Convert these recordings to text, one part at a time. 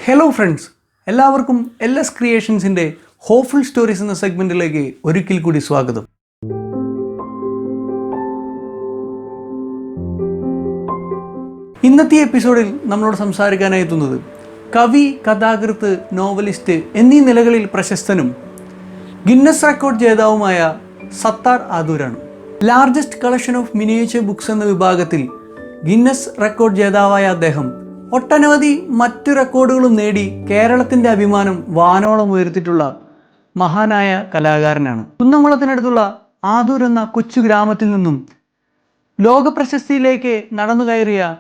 Hello friends, എല്ലാവർക്കും LS ക്രിയേഷൻസിൻ്റെ hopeful stories എന്ന സെഗ്മെൻറ്റിലേക്ക് ഒരിക്കൽ കൂടി സ്വാഗതം. ഇന്നത്തെ എപ്പിസോഡിൽ നമ്മളോട് സംസാരിക്കാനായി എത്തുന്നത് കവി, കഥാകൃത്ത്, നോവലിസ്റ്റ് എന്നീ നിലകളിൽ പ്രശസ്തനും ഗിന്നസ് റെക്കോർഡ് ജേതാവുമായ സത്താർ ആദൂരാണ്. Largest collection of miniature books എന്ന വിഭാഗത്തിൽ ഗിന്നസ് റെക്കോർഡ് ജേതാവായ അദ്ദേഹം ഒട്ടനവധി മറ്റു റെക്കോർഡുകളും നേടി കേരളത്തിൻ്റെ അഭിമാനം വാനോളം ഉയർത്തിയിട്ടുള്ള മഹാനായ കലാകാരനാണ്. കുന്നംകുളത്തിനടുത്തുള്ള ആദൂർ എന്ന കൊച്ചു ഗ്രാമത്തിൽ നിന്നും ലോകപ്രശസ്തിയിലേക്ക് നടന്നു കയറിയ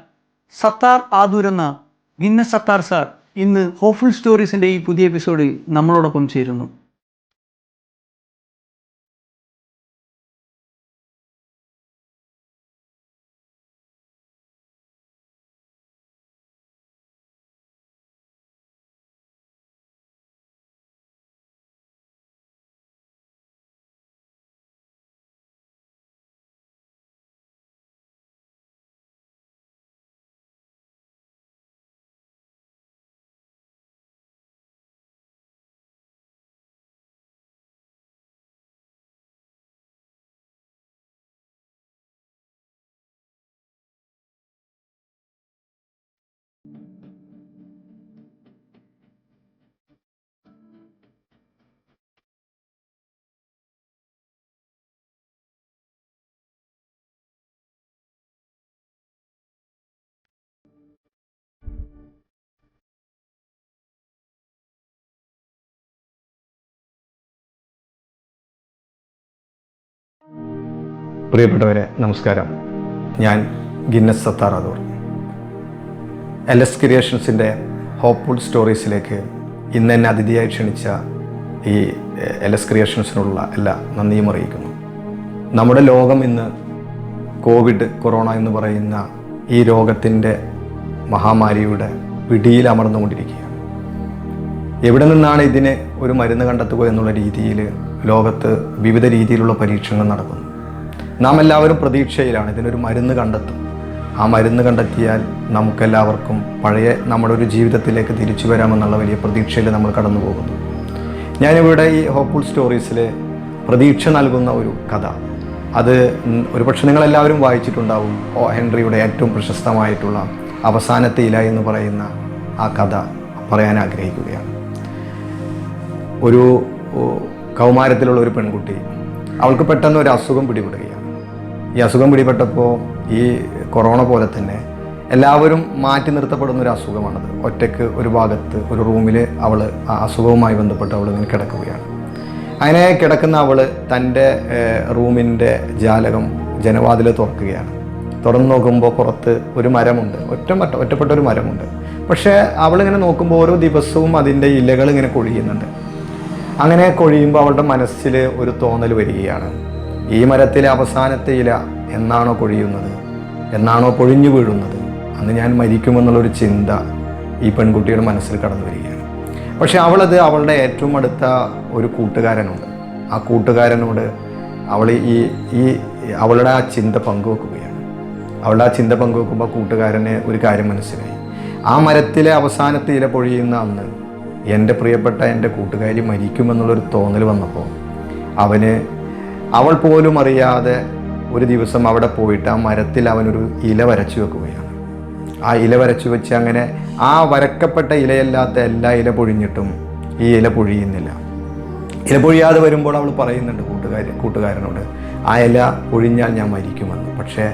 സത്താർ ആദൂർ എന്ന ഗിന്നസ് സത്താർ സാർ ഇന്ന് ഹോപ്പ്ഫുൾ സ്റ്റോറീസിൻ്റെ ഈ പുതിയ എപ്പിസോഡിൽ നമ്മളോടൊപ്പം ചേരുന്നു. പ്രിയപ്പെട്ടവരെ, നമസ്കാരം. ഞാൻ ഗിന്നസ് സത്താർ ആദൂർ. LS ക്രിയേഷൻസിൻ്റെ ഹോപ്പ്ഫുൾ സ്റ്റോറീസിലേക്ക് ഇന്ന് എന്നെ അതിഥിയായി ക്ഷണിച്ച ഈ LS ക്രിയേഷൻസിനുള്ള എല്ലാ നന്ദിയും അറിയിക്കുന്നു. നമ്മുടെ ലോകം ഇന്ന് കൊറോണ എന്ന് പറയുന്ന ഈ രോഗത്തിൻ്റെ മഹാമാരിയുടെ പിടിയിൽ അമർന്നുകൊണ്ടിരിക്കുകയാണ്. എവിടെ നിന്നാണ് ഇതിന് ഒരു മരുന്ന് കണ്ടെത്തുക എന്നുള്ള രീതിയിൽ ലോകത്ത് വിവിധ രീതിയിലുള്ള പരീക്ഷണങ്ങൾ നടക്കുന്നു. നാം എല്ലാവരും പ്രതീക്ഷയിലാണ് ഇതിനൊരു മരുന്ന് കണ്ടെത്തും. ആ മരുന്ന് കണ്ടെത്തിയാൽ നമുക്കെല്ലാവർക്കും പഴയ നമ്മുടെ ഒരു ജീവിതത്തിലേക്ക് തിരിച്ചു വരാമെന്നുള്ള വലിയ പ്രതീക്ഷയിൽ നമ്മൾ കടന്നു പോകുന്നു. ഞാനിവിടെ ഈ ഹോപ്പ്ഫുൾ സ്റ്റോറീസിൽ പ്രതീക്ഷ നൽകുന്ന ഒരു കഥ, അത് ഒരുപക്ഷെ നിങ്ങളെല്ലാവരും വായിച്ചിട്ടുണ്ടാവും. ഹെൻറിയുടെ ഏറ്റവും പ്രശസ്തമായിട്ടുള്ള അവസാനത്തെ ഇല എന്ന് പറയുന്ന ആ കഥ പറയാൻ ആഗ്രഹിക്കുകയാണ്. ഒരു കൗമാരത്തിലുള്ള ഒരു പെൺകുട്ടി, അവൾക്ക് പെട്ടെന്ന് ഒരു അസുഖം പിടിപെടുകയാണ്. ഈ അസുഖം പിടിപെട്ടപ്പോൾ ഈ കൊറോണ പോലെ തന്നെ എല്ലാവരും മാറ്റി നിർത്തപ്പെടുന്ന ഒരു അസുഖമാണത്. ഒറ്റയ്ക്ക് ഒരു ഭാഗത്ത് ഒരു റൂമിൽ അവൾ ആ അസുഖവുമായി ബന്ധപ്പെട്ട് അവൾ ഇങ്ങനെ കിടക്കുകയാണ്. അങ്ങനെ കിടക്കുന്ന അവൾ തൻ്റെ റൂമിൻ്റെ ജനവാതിൽ തുറക്കുകയാണ്. തുറന്ന് നോക്കുമ്പോൾ പുറത്ത് ഒരു മരമുണ്ട്, ഒറ്റപ്പെട്ട ഒരു മരമുണ്ട്. പക്ഷേ അവളിങ്ങനെ നോക്കുമ്പോൾ ഓരോ ദിവസവും അതിൻ്റെ ഇലകൾ ഇങ്ങനെ കൊഴിയുന്നുണ്ട്. അങ്ങനെ കൊഴിയുമ്പോൾ അവളുടെ മനസ്സിൽ ഒരു തോന്നൽ വരികയാണ്, ഈ മരത്തിലെ അവസാനത്തെ ഇല എന്നാണോ കൊഴിയുന്നത്, എന്നാണോ പൊഴിഞ്ഞു വീഴുന്നത്, അന്ന് ഞാൻ മരിക്കുമെന്നുള്ളൊരു ചിന്ത ഈ പെൺകുട്ടിയുടെ മനസ്സിൽ കടന്നു വരികയാണ്. പക്ഷെ അവളത് അവളുടെ ഏറ്റവും അടുത്ത ഒരു കൂട്ടുകാരനുണ്ട്. ആ കൂട്ടുകാരനോട് അവൾ അവളുടെ ആ ചിന്ത പങ്കുവെക്കുകയാണ്. അവളുടെ ആ ചിന്ത പങ്കുവെക്കുമ്പോൾ കൂട്ടുകാരന് ഒരു കാര്യം മനസ്സിലായി. ആ മരത്തിലെ അവസാനത്തെ ഇല പൊഴിയുന്ന അന്ന് എൻ്റെ പ്രിയപ്പെട്ട എൻ്റെ കൂട്ടുകാരി മരിക്കുമെന്നുള്ളൊരു തോന്നൽ വന്നപ്പോൾ അവൾ പോലും അറിയാതെ ഒരു ദിവസം അവിടെ പോയിട്ട് ആ മരത്തിൽ അവനൊരു ഇല വരച്ചു വെക്കുകയാണ്. ആ ഇല വരച്ചു വെച്ച് അങ്ങനെ ആ വരക്കപ്പെട്ട ഇലയല്ലാത്ത എല്ലാ ഇല പൊഴിഞ്ഞിട്ടും ഈ ഇല പൊഴിയുന്നില്ല. ഇല പൊഴിയാതെ വരുമ്പോൾ അവൾ പറയുന്നുണ്ട് കൂട്ടുകാരനോട്, ആ ഇല പൊഴിഞ്ഞാൽ ഞാൻ മരിക്കുമെന്ന്. പക്ഷേ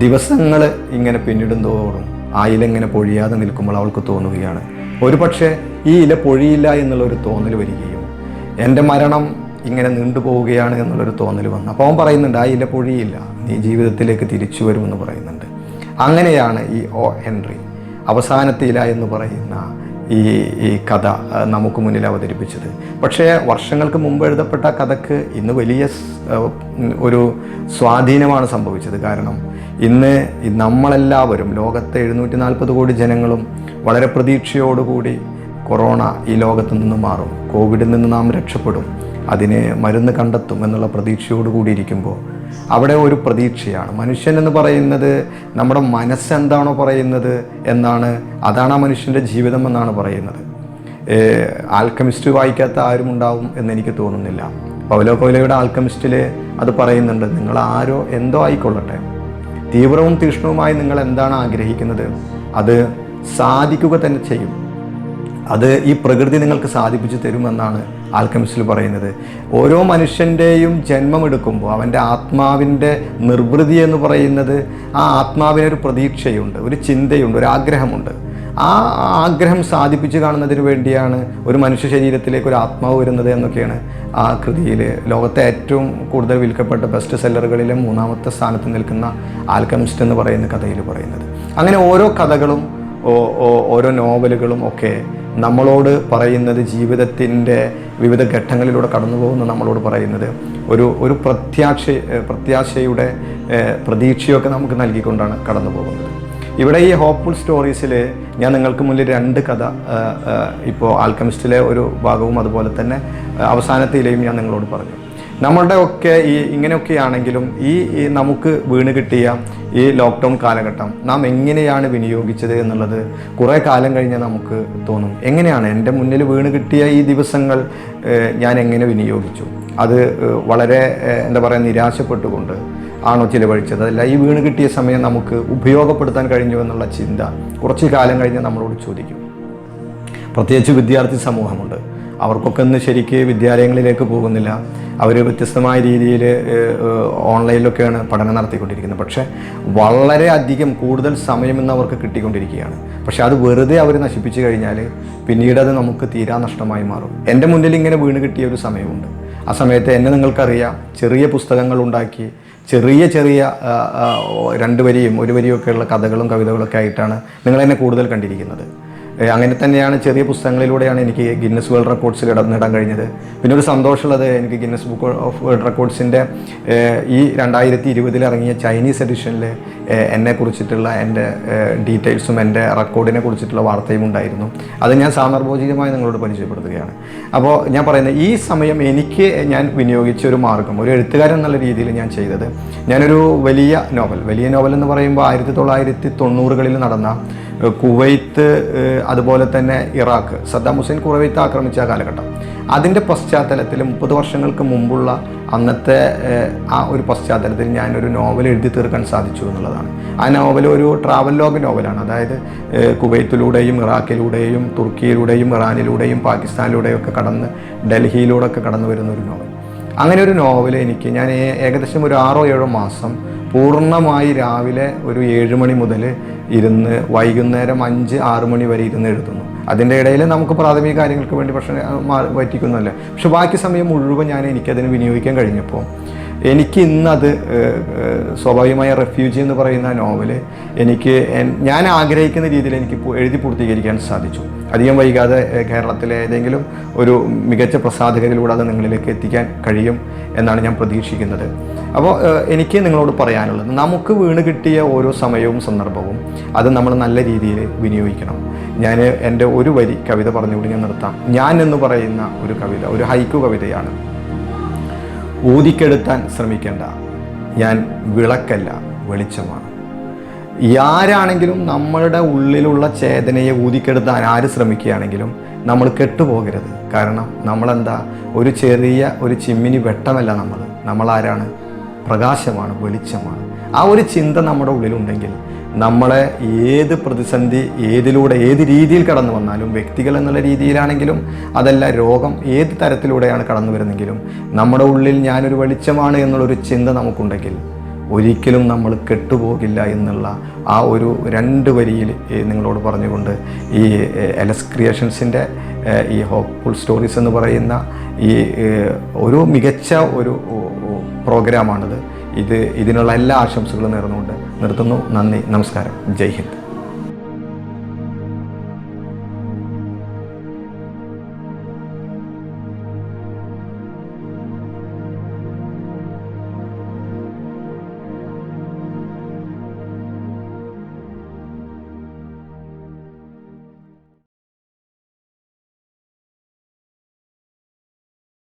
ദിവസങ്ങൾ ഇങ്ങനെ പിന്നിടും തോറും ആ ഇല ഇങ്ങനെ പൊഴിയാതെ നിൽക്കുമ്പോൾ അവൾക്ക് തോന്നുകയാണ്, ഒരു പക്ഷേ ഈ ഇല പൊഴിയില്ല എന്നുള്ളൊരു തോന്നൽ വരികയും എൻ്റെ മരണം ഇങ്ങനെ നീണ്ടുപോവുകയാണ് എന്നുള്ളൊരു തോന്നൽ വന്നു. അപ്പോൾ അവൻ പറയുന്നുണ്ട്, ആ ഇല പൊഴിയില്ല, നീ ജീവിതത്തിലേക്ക് തിരിച്ചു വരുമെന്ന് പറയുന്നുണ്ട്. അങ്ങനെയാണ് ഈ ഹെൻറി അവസാനത്തെ ഇല എന്ന് പറയുന്ന ഈ കഥ നമുക്ക് മുന്നിൽ അവതരിപ്പിച്ചത്. പക്ഷേ വർഷങ്ങൾക്ക് മുമ്പ് എഴുതപ്പെട്ട കഥക്ക് ഇന്ന് വലിയ ഒരു സ്വാധീനമാണ് സംഭവിച്ചത്. കാരണം ഇന്ന് നമ്മളെല്ലാവരും, ലോകത്തെ 740 കോടി ജനങ്ങളും വളരെ പ്രതീക്ഷയോടുകൂടി കൊറോണ ഈ ലോകത്തു നിന്ന് മാറും, കോവിഡിൽ നിന്ന് നാം രക്ഷപ്പെടും, അതിന് മരുന്ന് കണ്ടെത്തും എന്നുള്ള പ്രതീക്ഷയോടുകൂടി ഇരിക്കുമ്പോൾ അവിടെ ഒരു പ്രതീക്ഷയാണ്. മനുഷ്യൻ എന്ന് പറയുന്നത് നമ്മുടെ മനസ്സെന്താണോ പറയുന്നത് അതാണ് ആ മനുഷ്യൻ്റെ ജീവിതം എന്നാണ് പറയുന്നത്. ആൽക്കമിസ്റ്റ് വായിക്കാത്ത ആരും ഉണ്ടാവും എന്നെനിക്ക് തോന്നുന്നില്ല. പൗലോ കൊയ്ലോയുടെ ആൽക്കമിസ്റ്റിൽ അത് പറയുന്നുണ്ട്. നിങ്ങൾ ആരോ എന്തോ ആയിക്കൊള്ളട്ടെ, തീവ്രവും തീക്ഷ്ണവുമായി നിങ്ങൾ എന്താണ് ആഗ്രഹിക്കുന്നത് അത് സാധിക്കുക തന്നെ ചെയ്യും. അത് ഈ പ്രകൃതി നിങ്ങൾക്ക് സാധിപ്പിച്ചു തരുമെന്നാണ് ആൽക്കമിസ്റ്റിൽ പറയുന്നത്. ഓരോ മനുഷ്യൻ്റെയും ജന്മമെടുക്കുമ്പോൾ അവൻ്റെ ആത്മാവിൻ്റെ നിർവൃതി എന്ന് പറയുന്നത് ആ ആത്മാവിനൊരു പ്രതീക്ഷയുണ്ട്, ഒരു ചിന്തയുണ്ട്, ഒരു ആഗ്രഹമുണ്ട്. ആ ആഗ്രഹം സാധിപ്പിച്ച് കാണുന്നതിന് വേണ്ടിയാണ് ഒരു മനുഷ്യ ശരീരത്തിലേക്ക് ഒരു ആത്മാവ് വരുന്നത് എന്നൊക്കെയാണ് ആ കൃതിയിൽ, ലോകത്തെ ഏറ്റവും കൂടുതൽ വിൽക്കപ്പെട്ട ബെസ്റ്റ് സെല്ലറുകളിലെ 3-ാമത്തെ സ്ഥാനത്ത് നിൽക്കുന്ന ആൽക്കമിസ്റ്റ് എന്ന് പറയുന്ന കഥയിൽ പറയുന്നത്. അങ്ങനെ ഓരോ കഥകളും ഓരോ നോവലുകളും ഒക്കെ നമ്മളോട് പറയുന്നത്, ജീവിതത്തിൻ്റെ വിവിധ ഘട്ടങ്ങളിലൂടെ കടന്നു പോകുന്ന നമ്മളോട് പറയുന്നത് ഒരു പ്രത്യാശയുടെ പ്രതീക്ഷയൊക്കെ നമുക്ക് നൽകിക്കൊണ്ടാണ് കടന്നു പോകുന്നത്. ഇവിടെ ഈ ഹോപ്പ്ഫുൾ സ്റ്റോറീസിൽ ഞാൻ നിങ്ങൾക്ക് മുന്നിൽ 2 കഥ, ഇപ്പോൾ ആൽക്കമിസ്റ്റിലെ ഒരു ഭാഗവും അതുപോലെ തന്നെ അവസാനത്തിലെയും ഞാൻ നിങ്ങളോട് പറഞ്ഞു. നമ്മളുടെ ഒക്കെ ഇങ്ങനെയൊക്കെയാണെങ്കിലും ഈ നമുക്ക് വീണ് കിട്ടിയ ഈ ലോക്ക്ഡൗൺ കാലഘട്ടം നാം എങ്ങനെയാണ് വിനിയോഗിച്ചത് എന്നുള്ളത് കുറേ കാലം കഴിഞ്ഞാൽ നമുക്ക് തോന്നും. എങ്ങനെയാണ് എൻ്റെ മുന്നിൽ വീണ് കിട്ടിയ ഈ ദിവസങ്ങൾ ഞാൻ എങ്ങനെ വിനിയോഗിച്ചു? അത് വളരെ നിരാശപ്പെട്ടുകൊണ്ട് ആണോ ചിലവഴിച്ചത്? അതല്ല ഈ വീണ് കിട്ടിയ സമയം നമുക്ക് ഉപയോഗപ്പെടുത്താൻ കഴിഞ്ഞു എന്നുള്ള ചിന്ത കുറച്ച് കാലം കഴിഞ്ഞ് നമ്മളോട് ചോദിക്കും. പ്രത്യേകിച്ച് വിദ്യാർത്ഥി സമൂഹമുണ്ട്. അവർക്കൊക്കെ ഇന്ന് ശരിക്ക് വിദ്യാലയങ്ങളിലേക്ക് പോകുന്നില്ല. അവർ വ്യത്യസ്തമായ രീതിയിൽ ഓൺലൈനിലൊക്കെയാണ് പഠനം നടത്തിക്കൊണ്ടിരിക്കുന്നത്. പക്ഷേ വളരെ അധികം കൂടുതൽ സമയം ഇന്ന് അവർക്ക് കിട്ടിക്കൊണ്ടിരിക്കുകയാണ്. പക്ഷേ അത് വെറുതെ അവർ നശിപ്പിച്ചു കഴിഞ്ഞാൽ പിന്നീട് അത് നമുക്ക് തീരാ നഷ്ടമായി മാറും. എൻ്റെ മുന്നിൽ ഇങ്ങനെ വീണ് കിട്ടിയ ഒരു സമയമുണ്ട്. ആ സമയത്ത് എന്നെ നിങ്ങൾക്കറിയാം, ചെറിയ പുസ്തകങ്ങൾ ഉണ്ടാക്കി ചെറിയ 2 വരിയും 1 വരിയൊക്കെയുള്ള കഥകളും കവിതകളൊക്കെ ആയിട്ടാണ് നിങ്ങളെന്നെ കൂടുതൽ കണ്ടിരിക്കുന്നത്. അങ്ങനെ തന്നെയാണ് ചെറിയ പുസ്തകങ്ങളിലൂടെയാണ് എനിക്ക് ഗിന്നസ് വേൾഡ് റെക്കോർഡ്സിൽ ഇടം കഴിഞ്ഞത്. പിന്നെ ഒരു സന്തോഷമുള്ളത്, എനിക്ക് ഗിന്നസ് ബുക്ക് ഓഫ് വേൾഡ് റെക്കോർഡ്സിൻ്റെ ഈ 2020 ഇറങ്ങിയ ചൈനീസ് എഡിഷനിൽ എന്നെക്കുറിച്ചിട്ടുള്ള എൻ്റെ ഡീറ്റെയിൽസും എൻ്റെ റെക്കോർഡിനെ കുറിച്ചിട്ടുള്ള വാർത്തയും ഉണ്ടായിരുന്നു. അത് ഞാൻ സാന്ദർഭോചികമായി നിങ്ങളോട് പരിചയപ്പെടുത്തുകയാണ്. അപ്പോൾ ഞാൻ പറയുന്നത്, ഈ സമയം ഞാൻ വിനിയോഗിച്ച ഒരു മാർഗം, ഒരു എഴുത്തുകാരൻ എന്നുള്ള രീതിയിൽ ഞാൻ ചെയ്തത്, ഞാനൊരു വലിയ നോവൽ എന്ന് പറയുമ്പോൾ 1990കളിൽ നടന്ന കുവൈത്ത്, അതുപോലെ തന്നെ ഇറാഖ്, സദ്ദാം ഹുസൈൻ കുവൈത്ത് ആക്രമിച്ച കാലഘട്ടം, അതിൻ്റെ പശ്ചാത്തലത്തിൽ 30 വർഷങ്ങൾക്ക് മുമ്പുള്ള അന്നത്തെ ആ ഒരു പശ്ചാത്തലത്തിൽ ഞാനൊരു നോവൽ എഴുതി തീർക്കാൻ സാധിച്ചു എന്നുള്ളതാണ്. ആ നോവൽ ഒരു ട്രാവൽ ലോഗ് നോവലാണ്. അതായത് കുവൈത്തിലൂടെയും ഇറാഖിലൂടെയും തുർക്കിയിലൂടെയും ഇറാനിലൂടെയും പാകിസ്ഥാനിലൂടെയും ഒക്കെ കടന്ന് ഡൽഹിയിലൂടെ ഒക്കെ കടന്നു വരുന്ന ഒരു നോവൽ. അങ്ങനെ ഒരു നോവൽ ഞാൻ ഏകദേശം ഒരു 6-7 മാസം പൂർണ്ണമായി രാവിലെ ഒരു 7 മണി മുതൽ ഇരുന്ന് വൈകുന്നേരം 5-6 മണി വരെ ഇരുന്ന് എഴുതുന്നു. അതിൻ്റെ ഇടയിൽ നമുക്ക് പ്രാഥമിക കാര്യങ്ങൾക്ക് വേണ്ടി ഭക്ഷണം പറ്റിക്കുന്നതല്ല. പക്ഷെ ബാക്കി സമയം മുഴുവൻ എനിക്കതിന് വിനിയോഗിക്കാൻ കഴിഞ്ഞപ്പോൾ എനിക്ക് ഇന്നത് സ്വാഭാവികമായ റെഫ്യൂജി എന്ന് പറയുന്ന നോവൽ ഞാൻ ആഗ്രഹിക്കുന്ന രീതിയിൽ എനിക്ക് എഴുതി പൂർത്തീകരിക്കാൻ സാധിച്ചു. അധികം വൈകാതെ കേരളത്തിലെ ഏതെങ്കിലും ഒരു മികച്ച പ്രസാധകരിലൂടെ അത് നിങ്ങളിലേക്ക് എത്തിക്കാൻ കഴിയും എന്നാണ് ഞാൻ പ്രതീക്ഷിക്കുന്നത്. അപ്പോൾ എനിക്ക് നിങ്ങളോട് പറയാനുള്ളത്, നമുക്ക് വീണ് കിട്ടിയ ഓരോ സമയവും സന്ദർഭവും അത് നമ്മൾ നല്ല രീതിയിൽ വിനിയോഗിക്കണം. ഞാൻ എൻ്റെ ഒരു വരി കവിത പറഞ്ഞുകൂടി ഞാൻ നിർത്താം. ഞാൻ എന്ന് പറയുന്ന ഒരു കവിത ഒരു ഹൈക്കു കവിതയാണ്. ഊതിക്കെടുത്താൻ ശ്രമിക്കേണ്ട, ഞാൻ വിളക്കല്ല വെളിച്ചമാണ്. ആരാണെങ്കിലും നമ്മളുടെ ഉള്ളിലുള്ള ചേതനയെ ഊതിക്കെടുത്താൻ ആര് ശ്രമിക്കുകയാണെങ്കിലും നമ്മൾ കെട്ടുപോകരുത്. കാരണം ഒരു ചിമ്മിനി വെട്ടമല്ല നമ്മളാരാണ്? പ്രകാശമാണ്, വെളിച്ചമാണ്. ആ ഒരു ചിന്ത നമ്മുടെ ഉള്ളിലുണ്ടെങ്കിൽ നമ്മളെ ഏത് പ്രതിസന്ധി ഏത് രീതിയിൽ കടന്നു വന്നാലും, വ്യക്തികൾ എന്നുള്ള രീതിയിലാണെങ്കിലും അതല്ല രോഗം ഏത് തരത്തിലൂടെയാണ് കടന്നു വരുന്നെങ്കിലും, നമ്മുടെ ഉള്ളിൽ ഞാനൊരു വെളിച്ചമാണ് എന്നുള്ളൊരു ചിന്ത നമുക്കുണ്ടെങ്കിൽ ഒരിക്കലും നമ്മൾ കെട്ടുപോകില്ല എന്നുള്ള ആ ഒരു 2 വരിയിൽ നിങ്ങളോട് പറഞ്ഞുകൊണ്ട് ഈ എലസ് ക്രിയേഷൻസിൻ്റെ ഈ ഹോപ്പ്ഫുൾ സ്റ്റോറീസ് എന്ന് പറയുന്ന ഈ ഒരു മികച്ച ഒരു പ്രോഗ്രാമാണിത്. ഇതിനുള്ള എല്ലാ ആശംസകളും നേർന്നുകൊണ്ട് നിർത്തുന്നു. നന്ദി, നമസ്കാരം, ജയ് ഹിന്ദ്.